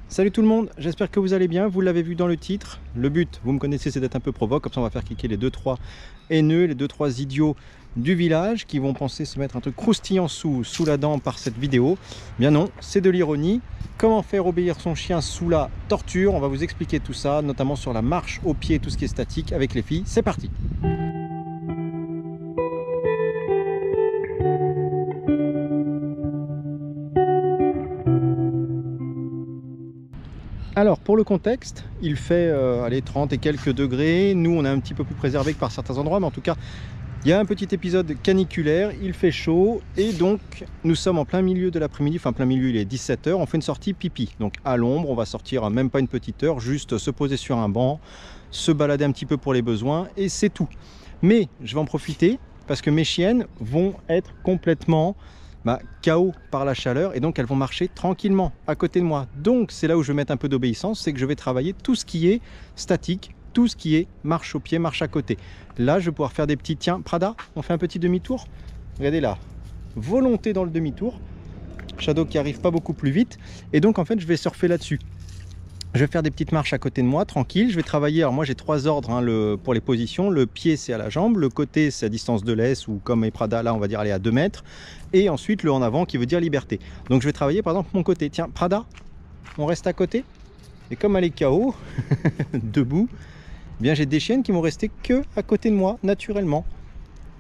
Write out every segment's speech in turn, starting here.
Salut tout le monde, j'espère que vous allez bien, vous l'avez vu dans le titre. Le but, vous me connaissez, c'est d'être un peu provoque, comme ça on va faire cliquer les 2-3 haineux, les 2-3 idiots du village qui vont penser se mettre un truc croustillant sous la dent par cette vidéo. Bien non, c'est de l'ironie. Comment faire obéir son chien sous la torture, on va vous expliquer tout ça, notamment sur la marche au pied, tout ce qui est statique avec les filles. C'est parti! Alors pour le contexte, il fait allez, 30 et quelques degrés. Nous on est un petit peu plus préservé que par certains endroits, mais en tout cas il y a un petit épisode caniculaire, il fait chaud et donc nous sommes en plein milieu de l'après-midi, enfin plein milieu, il est 17 h, on fait une sortie pipi. Donc à l'ombre, on va sortir même pas une petite heure, juste se poser sur un banc, se balader un petit peu pour les besoins et c'est tout. Mais je vais en profiter parce que mes chiennes vont être complètement KO par la chaleur et donc elles vont marcher tranquillement à côté de moi. Donc c'est là où je vais mettre un peu d'obéissance, c'est que je vais travailler tout ce qui est statique, tout ce qui est marche au pied, marche à côté. Là je vais pouvoir faire des petits, tiens Prada, on fait un petit demi-tour, regardez là, volonté dans le demi-tour, Shadow qui arrive pas beaucoup plus vite et donc en fait je vais surfer là-dessus. Je vais faire des petites marches à côté de moi, tranquille. Je vais travailler, alors moi j'ai 3 ordres pour les positions. Le pied c'est à la jambe, le côté c'est à distance de laisse ou comme les Prada là on va dire aller à 2 mètres. Et ensuite le en avant qui veut dire liberté. Donc je vais travailler par exemple mon côté. Tiens Prada, on reste à côté. Et comme elle est KO, debout, eh bien j'ai des chiennes qui vont rester que à côté de moi naturellement.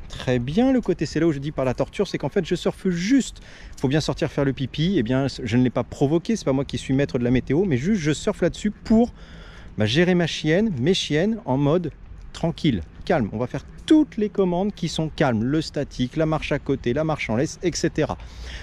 Très bien, le côté c'est là où je dis par la torture, c'est qu'en fait je surfe juste, il faut bien sortir faire le pipi, et bien je ne l'ai pas provoqué, c'est pas moi qui suis maître de la météo, mais juste je surfe là-dessus pour gérer ma chienne, mes chiennes en mode tranquille, calme. On va faire toutes les commandes qui sont calmes, le statique, la marche à côté, la marche en laisse, etc.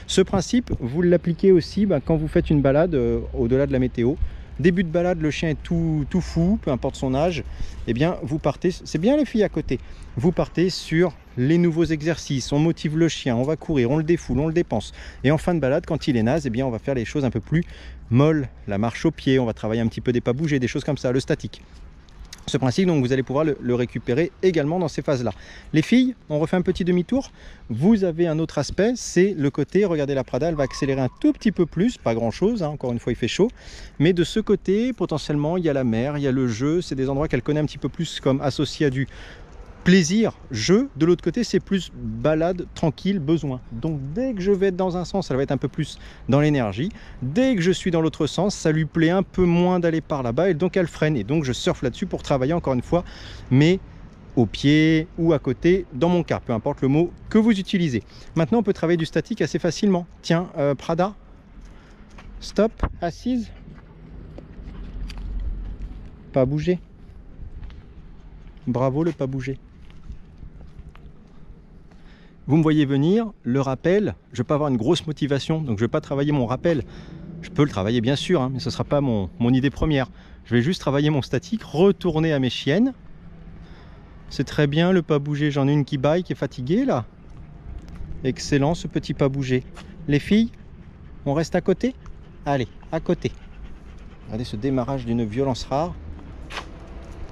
Ce principe, vous l'appliquez aussi quand vous faites une balade au-delà de la météo. Début de balade, le chien est tout fou, peu importe son âge, eh bien vous partez, c'est bien les filles à côté, vous partez sur les nouveaux exercices, on motive le chien, on va courir, on le défoule, on le dépense. Et en fin de balade, quand il est naze, eh bien on va faire les choses un peu plus molles, la marche au pied, on va travailler un petit peu des pas bougés, des choses comme ça, le statique. Ce principe, donc vous allez pouvoir le récupérer également dans ces phases-là. Les filles, on refait un petit demi-tour. Vous avez un autre aspect, c'est le côté, regardez la Prada, elle va accélérer un tout petit peu plus, pas grand-chose, hein, encore une fois il fait chaud. Mais de ce côté, potentiellement, il y a la mer, il y a le jeu, c'est des endroits qu'elle connaît un petit peu plus comme associés à du plaisir, jeu. De l'autre côté, c'est plus balade, tranquille, besoin. Donc dès que je vais être dans un sens, elle va être un peu plus dans l'énergie. Dès que je suis dans l'autre sens, ça lui plaît un peu moins d'aller par là-bas et donc elle freine. Et donc je surfe là-dessus pour travailler encore une fois, mais au pied ou à côté, dans mon cas, peu importe le mot que vous utilisez. Maintenant, on peut travailler du statique assez facilement. Tiens, Prada, stop, assise, pas bouger. Bravo le pas bouger. Vous me voyez venir, le rappel, je ne vais pas avoir une grosse motivation, donc je ne vais pas travailler mon rappel. Je peux le travailler bien sûr, hein, mais ce ne sera pas mon idée première. Je vais juste travailler mon statique, retourner à mes chiennes. C'est très bien le pas bouger, j'en ai une qui baille, qui est fatiguée là. Excellent ce petit pas bouger. Les filles, on reste à côté? Allez, à côté. Regardez ce démarrage d'une violence rare.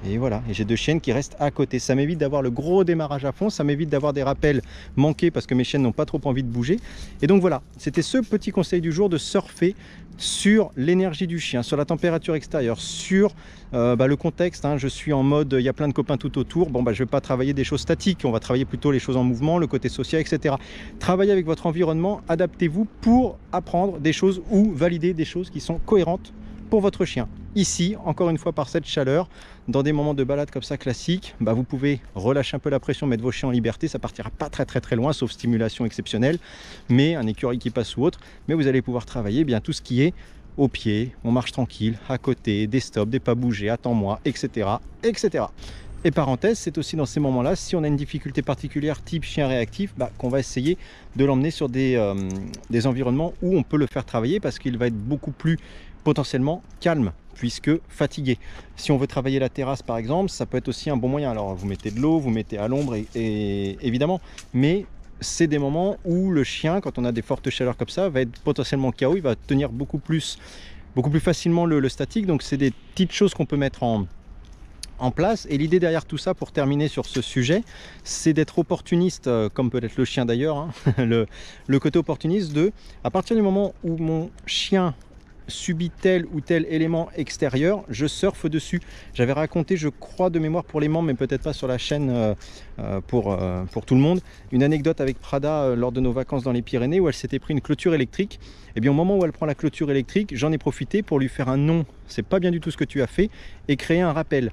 Et voilà, et j'ai 2 chiennes qui restent à côté. Ça m'évite d'avoir le gros démarrage à fond, ça m'évite d'avoir des rappels manqués parce que mes chiennes n'ont pas trop envie de bouger. Et donc voilà, c'était ce petit conseil du jour de surfer sur l'énergie du chien, sur la température extérieure, sur le contexte. Hein. Je suis en mode, il y a plein de copains tout autour. Bon, je ne vais pas travailler des choses statiques, on va travailler plutôt les choses en mouvement, le côté social, etc. Travaillez avec votre environnement, adaptez-vous pour apprendre des choses ou valider des choses qui sont cohérentes pour votre chien. Ici, encore une fois, par cette chaleur, dans des moments de balade comme ça classique, vous pouvez relâcher un peu la pression, mettre vos chiens en liberté. Ça partira pas très loin, sauf stimulation exceptionnelle, mais un écureuil qui passe ou autre. Mais vous allez pouvoir travailler bien tout ce qui est au pied, on marche tranquille, à côté, des stops, des pas bougés, attends-moi, etc., etc. Et parenthèse, c'est aussi dans ces moments-là, si on a une difficulté particulière type chien réactif, qu'on va essayer de l'emmener sur des environnements où on peut le faire travailler parce qu'il va être beaucoup plus potentiellement calme puisque fatigué. Si on veut travailler la terrasse par exemple, ça peut être aussi un bon moyen. Alors vous mettez de l'eau, vous mettez à l'ombre et évidemment, mais c'est des moments où le chien, quand on a des fortes chaleurs comme ça, va être potentiellement KO, il va tenir beaucoup plus facilement le statique. Donc c'est des petites choses qu'on peut mettre en place. Et l'idée derrière tout ça, pour terminer sur ce sujet, c'est d'être opportuniste, comme peut être le chien d'ailleurs, hein, le côté opportuniste de, à partir du moment où mon chien subit tel ou tel élément extérieur, je surfe dessus. J'avais raconté, je crois de mémoire pour les membres, mais peut-être pas sur la chaîne pour tout le monde, une anecdote avec Prada lors de nos vacances dans les Pyrénées où elle s'était pris une clôture électrique. Et bien au moment où elle prend la clôture électrique, j'en ai profité pour lui faire un non, c'est pas bien du tout ce que tu as fait, et créer un rappel.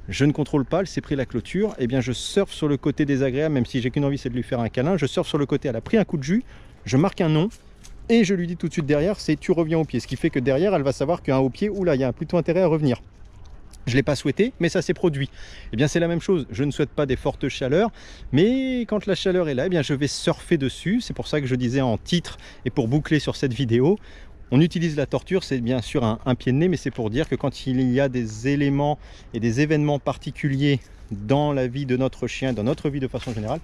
Je ne contrôle pas, elle s'est pris la clôture, et bien je surfe sur le côté désagréable, même si j'ai qu'une envie, c'est de lui faire un câlin. Je surfe sur le côté, elle a pris un coup de jus, je marque un non, et je lui dis tout de suite derrière, c'est tu reviens au pied. Ce qui fait que derrière, elle va savoir qu'un haut pied, oula, il y a plutôt intérêt à revenir. Je ne l'ai pas souhaité, mais ça s'est produit. Et bien c'est la même chose, je ne souhaite pas des fortes chaleurs, mais quand la chaleur est là, eh bien je vais surfer dessus. C'est pour ça que je disais en titre, et pour boucler sur cette vidéo, on utilise la torture, c'est bien sûr un pied de nez, mais c'est pour dire que quand il y a des éléments et des événements particuliers dans la vie de notre chien, dans notre vie de façon générale,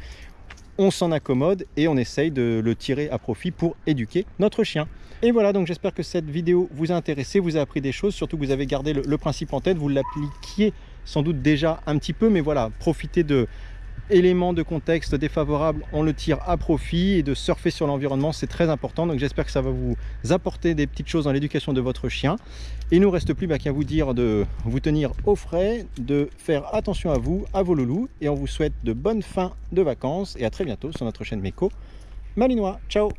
on s'en accommode et on essaye de le tirer à profit pour éduquer notre chien. Et voilà, donc j'espère que cette vidéo vous a intéressé, vous a appris des choses, surtout que vous avez gardé le principe en tête, vous l'appliquiez sans doute déjà un petit peu, mais voilà, profitez de éléments de contexte défavorables, on le tire à profit, et de surfer sur l'environnement, c'est très important. Donc j'espère que ça va vous apporter des petites choses dans l'éducation de votre chien. Et il ne nous reste plus qu'à vous dire de vous tenir au frais, de faire attention à vous, à vos loulous, et on vous souhaite de bonnes fins de vacances, et à très bientôt sur notre chaîne Meko Malinois. Ciao!